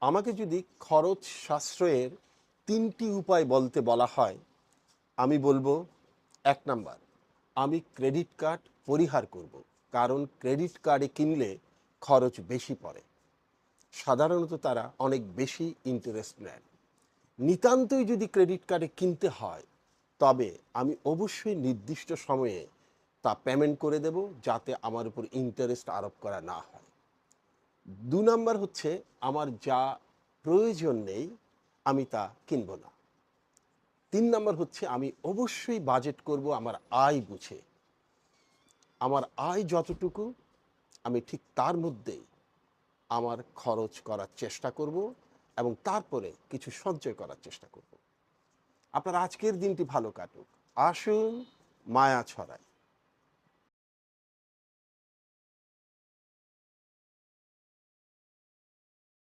আমাকে যদি খরচ সাশ্রয়ের ৩টি উপায় বলতে বলা হয়, আমি বলবো ১ নাম্বার, আমি ক্রেডিট কার্ড পরিহার করব। কারণ ক্রেডিট কার্ডে কিনলে খরচ বেশি পড়ে। সাধারণত তারা অনেক বেশি ইন্টারেস্ট নেন। নিতান্তই যদি ক্রেডিট কার্ডে কিনতে হয়, তবে আমি অবশ্যই নির্দিষ্ট সময়ে তা পেমেন্ট করে দেব, যাতে আমার উপর ইন্টারেস্ট আরোপ করা না হয়। ২ নাম্বার হচ্ছে, আমার যা প্রয়োজন নেই আমি তা কিনব না। ৩ নাম্বার হচ্ছে, আমি অবশ্যই বাজেট করব আমার আয় বুঝে। আমার আয় যতটুকু আমি ঠিক তার মধ্যেই আমার খরচ করার চেষ্টা করব এবং তারপরে কিছু সঞ্চয় করার চেষ্টা করব। আপনার আজকের দিনটি ভালো কাটুক। আসুন মায়া ছড়াই।